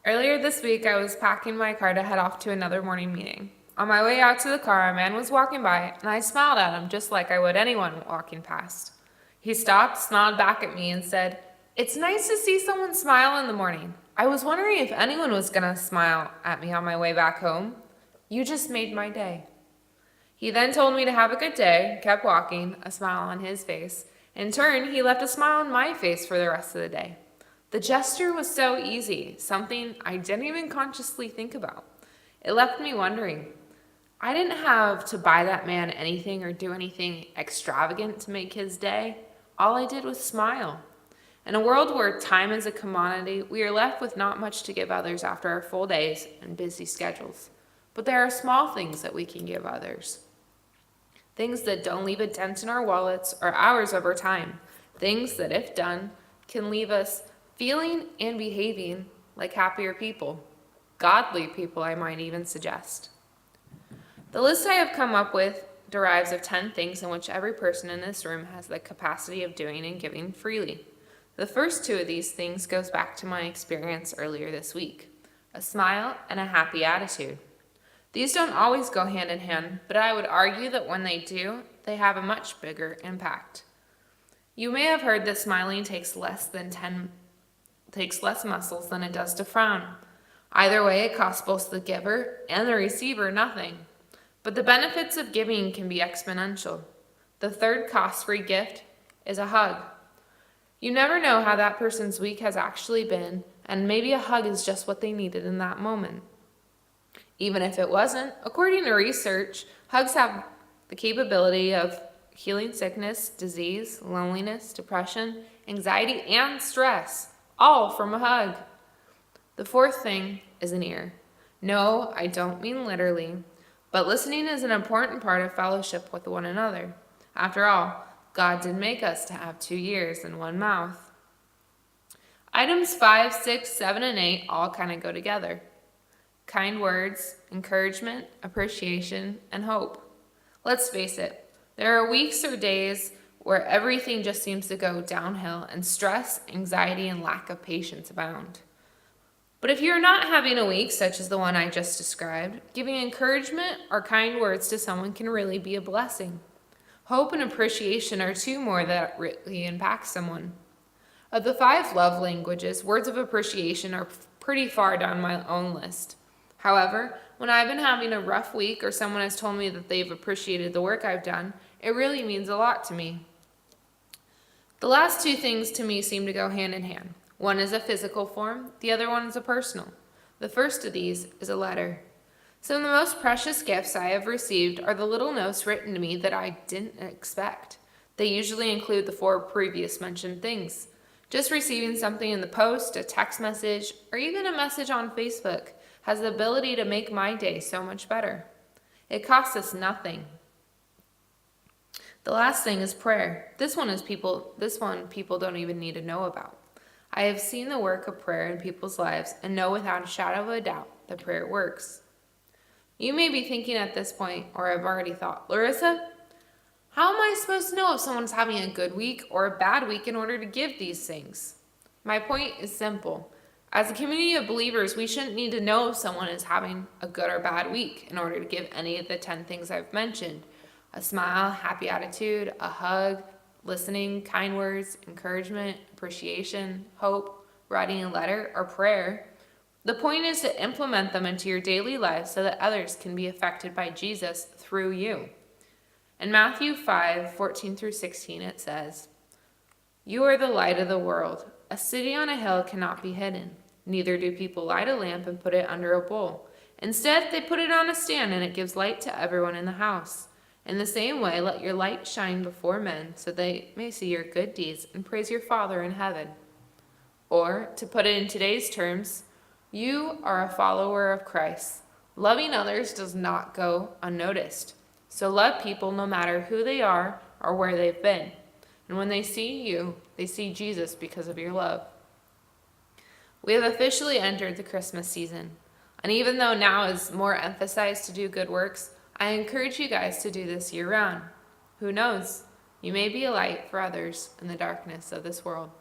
Earlier this week, I was packing my car to head off to another morning meeting. On my way out to the car, a man was walking by, and I smiled at him just like I would anyone walking past. He stopped, smiled back at me, and said, "It's nice to see someone smile in the morning. I was wondering if anyone was going to smile at me on my way back home. You just made my day." He then told me to have a good day, kept walking, a smile on his face. In turn, he left a smile on my face for the rest of the day. The gesture was so easy, something I didn't even consciously think about. It left me wondering. I didn't have to buy that man anything or do anything extravagant to make his day. All I did was smile. In a world where time is a commodity, we are left with not much to give others after our full days and busy schedules. But there are small things that we can give others. Things that don't leave a dent in our wallets or hours of our time. Things that, if done, can leave us feeling and behaving like happier people. Godly people, I might even suggest. The list I have come up with derives of 10 things in which every person in this room has the capacity of doing and giving freely. The first two of these things goes back to my experience earlier this week. A smile and a happy attitude. These don't always go hand in hand, but I would argue that when they do, they have a much bigger impact. You may have heard that smiling takes less muscles than it does to frown. Either way, it costs both the giver and the receiver nothing. But the benefits of giving can be exponential. The third cost-free gift is a hug. You never know how that person's week has actually been, and maybe a hug is just what they needed in that moment. Even if it wasn't, according to research, hugs have the capability of healing sickness, disease, loneliness, depression, anxiety, and stress, all from a hug. The fourth thing is an ear. No, I don't mean literally, but listening is an important part of fellowship with one another. After all, God did make us to have 2 ears and 1 mouth. Items 5, 6, 7, and 8 all kind of go together. Kind words, encouragement, appreciation, and hope. Let's face it, there are weeks or days where everything just seems to go downhill and stress, anxiety, and lack of patience abound. But if you're not having a week such as the one I just described, giving encouragement or kind words to someone can really be a blessing. Hope and appreciation are 2 more that really impact someone. Of the 5 love languages, words of appreciation are pretty far down my own list. However, when I've been having a rough week or someone has told me that they've appreciated the work I've done, it really means a lot to me. The last 2 things to me seem to go hand in hand. One is a physical form, the other one is a personal. The first of these is a letter. Some of the most precious gifts I have received are the little notes written to me that I didn't expect. They usually include the 4 previous mentioned things. Just receiving something in the post, a text message, or even a message on Facebook has the ability to make my day so much better. It costs us nothing. The last thing is prayer. This one people don't even need to know about. I have seen the work of prayer in people's lives and know without a shadow of a doubt that prayer works. You may be thinking at this point, or have already thought, Larissa, how am I supposed to know if someone's having a good week or a bad week in order to give these things? My point is simple. As a community of believers, we shouldn't need to know if someone is having a good or bad week in order to give any of the 10 things I've mentioned. A smile, happy attitude, a hug, listening, kind words, encouragement, appreciation, hope, writing a letter, or prayer. The point is to implement them into your daily life so that others can be affected by Jesus through you. In Matthew 5:14-16, it says, "You are the light of the world. A city on a hill cannot be hidden. Neither do people light a lamp and put it under a bowl. Instead, they put it on a stand, and it gives light to everyone in the house. In the same way, let your light shine before men, so they may see your good deeds and praise your Father in heaven." Or, to put it in today's terms, you are a follower of Christ. Loving others does not go unnoticed. So love people no matter who they are or where they've been. And when they see you, they see Jesus because of your love. We have officially entered the Christmas season. And even though now is more emphasized to do good works, I encourage you guys to do this year round. Who knows? You may be a light for others in the darkness of this world.